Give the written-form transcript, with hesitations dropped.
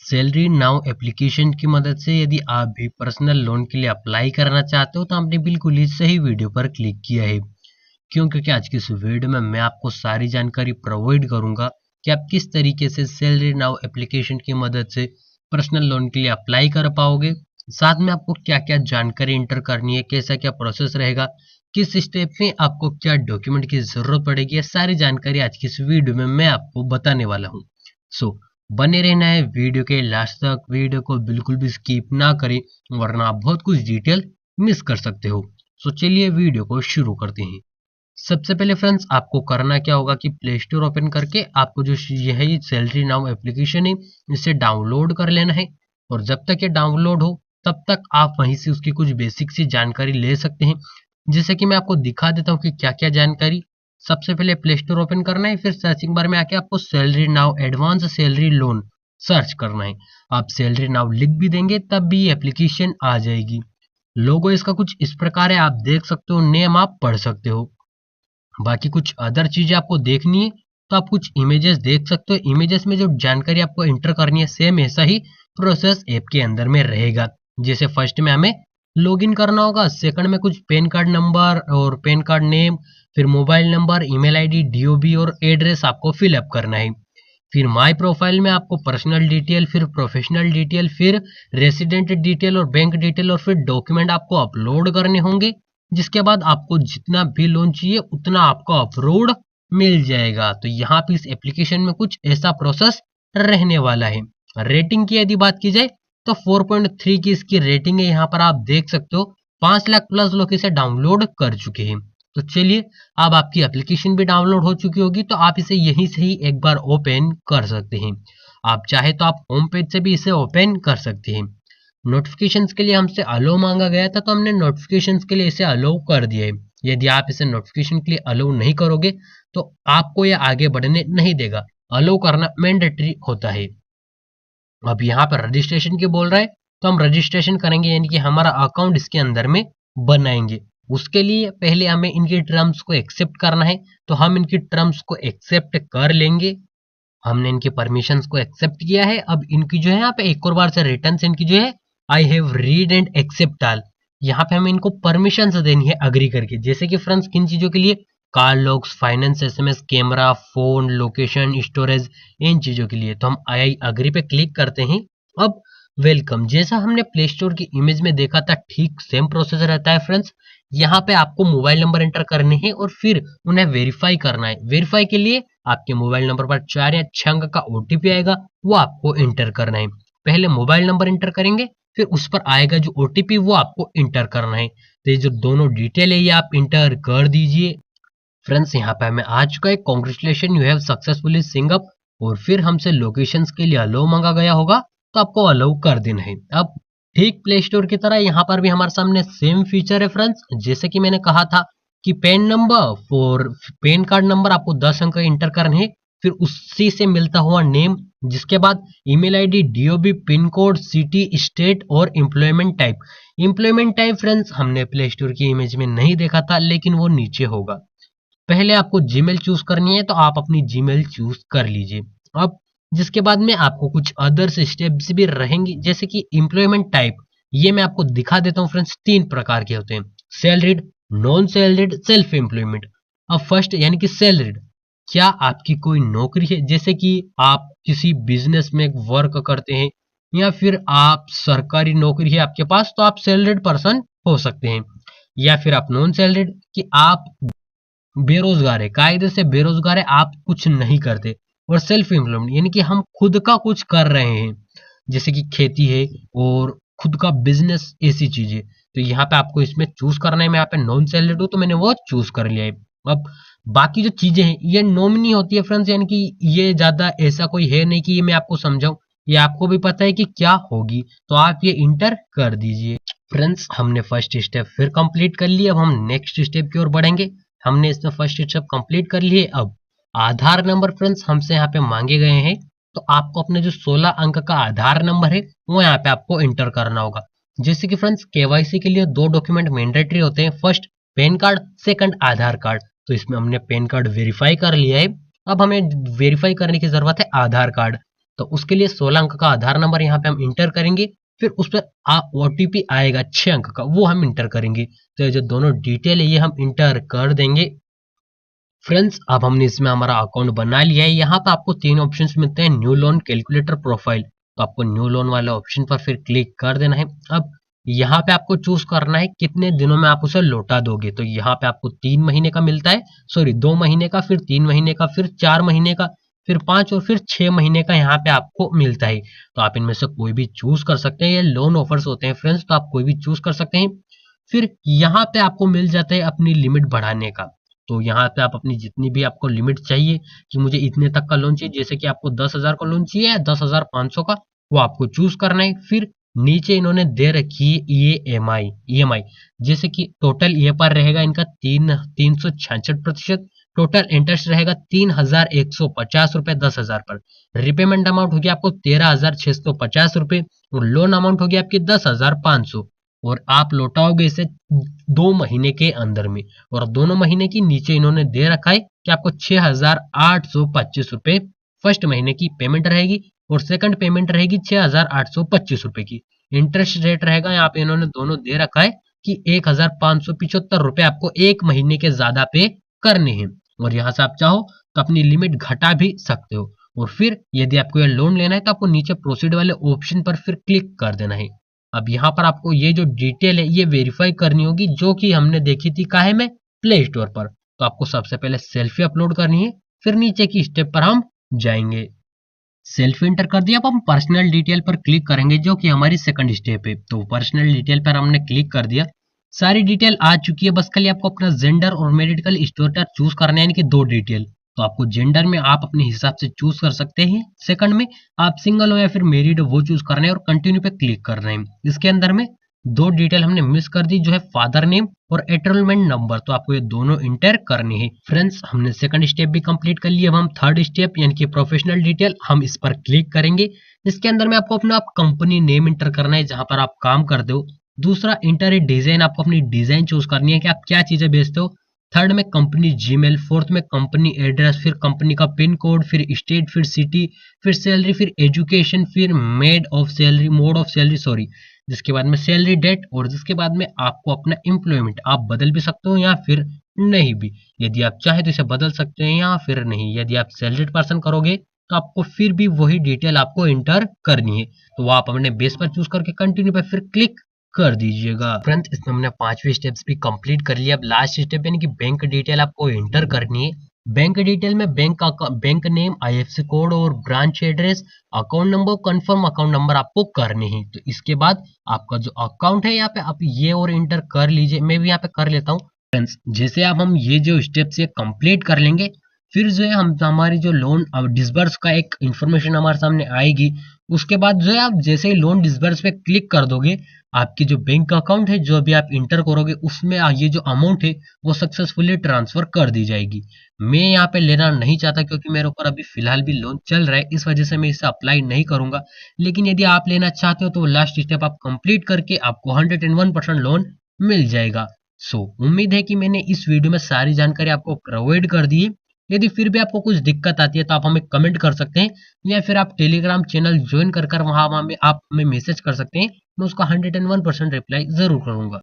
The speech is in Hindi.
सैलरी नाउ एप्लीकेशन की मदद से यदि आप भी पर्सनल लोन के लिए अप्लाई करना चाहते हो तो आपने बिल्कुल ही सही वीडियो पर क्लिक किया है। क्योंकि आज की इस वीडियो में मैं आपको सारी जानकारी प्रोवाइड करूंगा कि आप किस तरीके से सैलरी नाउ एप्लीकेशन की मदद से पर्सनल लोन के लिए अप्लाई कर पाओगे। साथ में आपको क्या क्या जानकारी इंटर करनी है, कैसा क्या प्रोसेस रहेगा, किस स्टेप में आपको क्या डॉक्यूमेंट की जरूरत पड़ेगी, ये सारी जानकारी आज की इस वीडियो में मैं आपको बताने वाला हूँ। सो बने रहना है वीडियो के लास्ट तक, वीडियो को बिल्कुल भी स्किप ना करें वरना आप बहुत कुछ डिटेल मिस कर सकते हो। सो चलिए वीडियो को शुरू करते हैं। सबसे पहले फ्रेंड्स आपको करना क्या होगा कि प्ले स्टोर ओपन करके आपको जो यह सैलरी नाउ एप्लीकेशन है इसे डाउनलोड कर लेना है। और जब तक ये डाउनलोड हो तब तक आप वहीं से उसकी कुछ बेसिक सी जानकारी ले सकते हैं। जैसे कि मैं आपको दिखा देता हूँ कि क्या क्या जानकारी। सबसे पहले प्ले स्टोर ओपन करना है, फिर सर्चिंग बार में आके आपको salary now advance salary loan search करना है। आप सैलरी नाउ लिख भी देंगे तब भी एप्लीकेशन आ जाएगी। लोगो इसका कुछ इस प्रकार है, आप देख सकते हो, नेम आप पढ़ सकते हो। बाकी कुछ अदर चीजें आपको देखनी है तो आप कुछ इमेजेस देख सकते हो। इमेजेस में जो जानकारी आपको इंटर करनी है सेम ऐसा ही प्रोसेस ऐप के अंदर में रहेगा। जैसे फर्स्ट में हमें लॉगिन करना होगा, सेकंड में कुछ पैन कार्ड नंबर और पैन कार्ड नेम, फिर mobile number, email ID, DOB और एड्रेस आपको फिलअप करना है। फिर माय प्रोफाइल में आपको पर्सनल डिटेल, फिर प्रोफेशनल डिटेल, फिर रेसिडेंट डिटेल और बैंक डिटेल और फिर डॉक्यूमेंट आपको अपलोड करने होंगे। जिसके बाद आपको जितना भी लोन चाहिए उतना आपको अपलोड मिल जाएगा। तो यहाँ पे इस एप्लीकेशन में कुछ ऐसा प्रोसेस रहने वाला है। रेटिंग की यदि बात की जाए तो 4.3 की इसकी रेटिंग है। यहाँ पर आप देख सकते हो 5 लाख प्लस लोग इसे डाउनलोड कर चुके हैं। तो चलिए, अब आपकी एप्लीकेशन भी डाउनलोड हो चुकी होगी तो आप इसे यहीं से ही एक बार ओपन कर सकते हैं। आप चाहे तो आप होम पेज से भी इसे ओपन कर सकते हैं। नोटिफिकेशंस के लिए हमसे अलो मांगा गया था तो हमने नोटिफिकेशंस के लिए इसे अलो कर दिया है। यदि आप इसे नोटिफिकेशन के लिए अलो नहीं करोगे तो आपको यह आगे बढ़ने नहीं देगा। अलो करना मैंडेटरी होता है। अब यहाँ पर रजिस्ट्रेशन की बोल रहा है तो हम रजिस्ट्रेशन करेंगे, यानी कि हमारा अकाउंट इसके अंदर में बनाएंगे। उसके लिए पहले हमें इनकी टर्म्स को एक्सेप्ट करना है तो हम इनकी टर्म्स को एक्सेप्ट कर लेंगे। हमने इनके परमिशंस को एक्सेप्ट किया है। अब इनकी जो है यहाँ पे एक और बार से रिटर्न से इनकी जो है I have read and accept all, यहाँ पे हमें इनको परमिशंस देनी है अग्री करके। जैसे कि फ्रेंड्स किन चीजों के लिए, car locks, finance, SMS, camera, phone, location, storage, इन चीजों के लिए। तो हम आई अग्री पे क्लिक करते हैं। अब वेलकम, जैसा हमने प्ले स्टोर की इमेज में देखा था ठीक सेम प्रोसेस रहता है फ्रेंड्स। यहाँ पे आपको मोबाइल नंबर एंटर करने हैं और फिर उन्हें वेरीफाई करना है। वेरीफाई के लिए आपके मोबाइल नंबर पर 4 या 6 अंक का ओटीपी आएगा, वो आपको एंटर करना है। पहले मोबाइल नंबर एंटर करेंगे, फिर उस पर आएगा जो ओटीपी वो आपको इंटर करना है। तो ये जो दोनों डिटेल है ये आप इंटर कर दीजिए। फ्रेंड्स यहाँ पे हमें आ चुका है कॉन्ग्रेचुलेशन यू हैव सक्सेसफुली सिंग अप। और फिर हमसे लोकेशंस के लिए अलो मांगा गया होगा तो आपको अलो कर देना है। अब ठीक प्ले स्टोर की तरह यहाँ पर भी हमारे सामने सेम फीचर है फ्रेंड्स। जैसे कि मैंने कहा था कि pan number for pan card number आपको 10 अंक इंटर करने हैं, फिर उसी से मिलता हुआ नेम, जिसके बाद email ID, DOB, pin code, city, state और employment type. Employment type friends हमने प्ले स्टोर की इमेज में नहीं देखा था लेकिन वो नीचे होगा। पहले आपको जीमेल चूज करनी है तो आप अपनी जीमेल चूज कर लीजिए। अब जिसके बाद में आपको कुछ अदर्स स्टेप्स भी रहेंगी, जैसे कि एम्प्लॉयमेंट टाइप। ये मैं आपको दिखा देता हूँ फ्रेंड्स, 3 प्रकार के होते हैं, salaried, non salaried, self employment. अब फर्स्ट यानी कि सैलरीड, क्या आपकी कोई नौकरी है, जैसे कि आप किसी बिजनेस में वर्क करते हैं या फिर आप सरकारी नौकरी है आपके पास तो आप सैलरीड पर्सन हो सकते हैं। या फिर आप नॉन सैलरीड कि आप बेरोजगार है, कायदे से बेरोजगार है, आप कुछ नहीं करते। और सेल्फ एम्प्लॉयमेंट यानी कि हम खुद का कुछ कर रहे हैं, जैसे कि खेती है और खुद का बिजनेस, ऐसी चीजें। तो यहाँ पे आपको इसमें चूज करना है। मैं यहाँ पे नॉन सैलरीड हूँ तो मैंने वो चूज कर लिया है। अब बाकी जो चीजें हैं ये नॉमिनी होती है फ्रेंड्स, यानी कि ये ज्यादा ऐसा कोई है नहीं कि ये मैं आपको समझाऊं, ये आपको भी पता है कि क्या होगी, तो आप ये इंटर कर दीजिए। फ्रेंड्स हमने फर्स्ट स्टेप फिर कंप्लीट कर लिया। अब हम नेक्स्ट स्टेप की ओर बढ़ेंगे। हमने इसमें फर्स्ट स्टेप कंप्लीट कर लिए। अब आधार नंबर फ्रेंड्स हमसे यहाँ पे मांगे गए हैं तो आपको अपने जो 16 अंक का आधार नंबर है वो यहाँ पे आपको एंटर करना होगा। जैसे कि फ्रेंड्स केवाईसी के लिए 2 डॉक्यूमेंट मैंडेटरी होते हैं, फर्स्ट पैन कार्ड, सेकंड आधार कार्ड। तो इसमें हमने पैन कार्ड वेरीफाई कर लिया है। अब हमें वेरीफाई करने की जरूरत है आधार कार्ड। तो उसके लिए 16 अंक का आधार नंबर यहाँ पे हम इंटर करेंगे, फिर उस पर ओटीपी आएगा 6 अंक का, वो हम इंटर करेंगे। तो ये जो दोनों डिटेल है ये हम इंटर कर देंगे। फ्रेंड्स अब हमने इसमें हमारा अकाउंट बना लिया है। यहाँ पे आपको 3 ऑप्शंस मिलते हैं, न्यू लोन, कैलकुलेटर, प्रोफाइल। तो आपको न्यू लोन वाले ऑप्शन पर फिर क्लिक कर देना है। अब यहाँ पे आपको चूज करना है कितने दिनों में आप उसे लौटा दोगे। तो यहाँ पे आपको 3 महीने का मिलता है, सॉरी 2 महीने का, फिर 3 महीने का, फिर 4 महीने का, फिर 5 और फिर 6 महीने का यहाँ पे आपको मिलता है। तो आप इनमें से कोई भी चूज कर सकते हैं। ये लोन ऑफर्स होते हैं फ्रेंड्स, तो आप कोई भी चूज कर सकते हैं। फिर यहाँ पे आपको मिल जाता है अपनी लिमिट बढ़ाने का। तो यहाँ पे आप अपनी जितनी भी आपको लिमिट चाहिए कि मुझे इतने तक का लोन चाहिए, जैसे कि आपको 10,000 का लोन चाहिए या 10,500 का, वो आपको चूज करना है। फिर नीचे इन्होंने दे रखी है ईएमआई, जैसे कि टोटल ये पर रहेगा इनका 366%, टोटल इंटरेस्ट रहेगा 3,150 रुपए 10,000 पर। रिपेमेंट अमाउंट होगी आपको 13,650 रुपए और लोन अमाउंट होगी आपकी 10,500 और आप लौटाओगे इसे 2 महीने के अंदर में। और दोनों महीने की नीचे इन्होंने दे रखा है कि आपको 6,825 रुपए फर्स्ट महीने की पेमेंट रहेगी और सेकंड पेमेंट रहेगी 6,825 रुपए की। इंटरेस्ट रेट रहेगा यहाँ पे इन्होंने दोनों दे रखा है कि 1,575 रुपए आपको 1 महीने के ज्यादा पे करने हैं। और यहाँ से आप चाहो तो अपनी लिमिट घटा भी सकते हो। और फिर यदि आपको यह लोन लेना है तो आपको नीचे प्रोसीड वाले ऑप्शन पर फिर क्लिक कर देना है। अब यहाँ पर आपको ये जो डिटेल है ये वेरीफाई करनी होगी, जो कि हमने देखी थी काहे में, प्ले स्टोर पर। तो आपको सबसे पहले सेल्फी अपलोड करनी है, फिर नीचे की स्टेप पर हम जाएंगे। सेल्फी इंटर कर दिया, अब हम पर्सनल डिटेल पर क्लिक करेंगे, जो कि हमारी सेकंड स्टेप है। तो पर्सनल डिटेल पर हमने क्लिक कर दिया, सारी डिटेल आ चुकी है। बस खाली आपको अपना जेंडर और मेडिकल स्टेटस चूज करना है, यानी कि 2 डिटेल। तो आपको जेंडर में आप अपने हिसाब से चूज कर सकते हैं। सेकंड में आप सिंगल हो या फिर मैरिड हो वो चूज करना है और कंटिन्यू पे क्लिक करना है। इसके अंदर में 2 डिटेल हमने मिस कर दी, जो है फादर नेम और एनरोलमेंट नंबर। तो आपको ये दोनों इंटर करने हैं। फ्रेंड्स हमने सेकंड स्टेप भी कंप्लीट कर लिया। अब हम थर्ड स्टेप यानी कि प्रोफेशनल डिटेल, हम इस पर क्लिक करेंगे। इसके अंदर में आपको अपना कंपनी नेम इंटर करना है जहां पर आप काम करते हो। दूसरा इंटर ए डिजाइन, आपको अपनी डिजाइन चूज करनी है कि आप क्या चीजें बेचते हो। थर्ड में कंपनी जीमेल, फोर्थ में कंपनी एड्रेस, फिर कंपनी का पिन कोड, फिर स्टेट, फिर सिटी, फिर सैलरी, फिर एजुकेशन, फिर मोड ऑफ सैलरी सॉरी, जिसके बाद में सैलरी डेट और जिसके बाद में आपको अपना एम्प्लॉयमेंट आप बदल भी सकते हो या फिर नहीं भी। यदि आप चाहे तो इसे बदल सकते हैं या फिर नहीं। यदि आप सैलरीड पर्सन करोगे तो आपको फिर भी वही डिटेल आपको इंटर करनी है। तो वो आप अपने बेस पर चूज करके कंटिन्यू पे फिर क्लिक कर दीजिएगा। फ्रेंड्स इसमें हमने 5वीं स्टेप्स भी कंप्लीट कर लिया। अब लास्ट स्टेप यानी कि बैंक डिटेल आपको एंटर करनी है। बैंक डिटेल में बैंक नेम, आईएफएससी कोड और branch address, account number, confirm account number आपको करने हैं। तो इसके बाद आपका जो अकाउंट है यहाँ पे आप ये और इंटर कर लीजिए। मैं भी यहाँ पे कर लेता हूँ। फ्रेंड्स जैसे आप हम ये जो स्टेप्स ये कंप्लीट कर लेंगे, फिर जो है हम हमारी जो लोन अब डिसबर्स का एक इंफॉर्मेशन हमारे सामने आएगी। उसके बाद जो है आप जैसे ही लोन डिसबर्स पे क्लिक कर दोगे, आपकी जो बैंक अकाउंट है जो अभी आप इंटर करोगे उसमें ये जो अमाउंट है वो सक्सेसफुली ट्रांसफर कर दी जाएगी। मैं यहाँ पे लेना नहीं चाहता क्योंकि मेरे ऊपर अभी फिलहाल भी लोन चल रहा है, इस वजह से मैं इसे अप्लाई नहीं करूंगा। लेकिन यदि आप लेना चाहते हो तो लास्ट स्टेप आप कंप्लीट करके आपको 101% लोन मिल जाएगा। उम्मीद है कि मैंने इस वीडियो में सारी जानकारी आपको प्रोवाइड कर दी है। यदि फिर भी आपको कुछ दिक्कत आती है तो आप हमें कमेंट कर सकते हैं या फिर आप टेलीग्राम चैनल ज्वाइन कर वहां आप हमें मैसेज कर सकते हैं। मैं उसका 101% रिप्लाई जरूर करूंगा।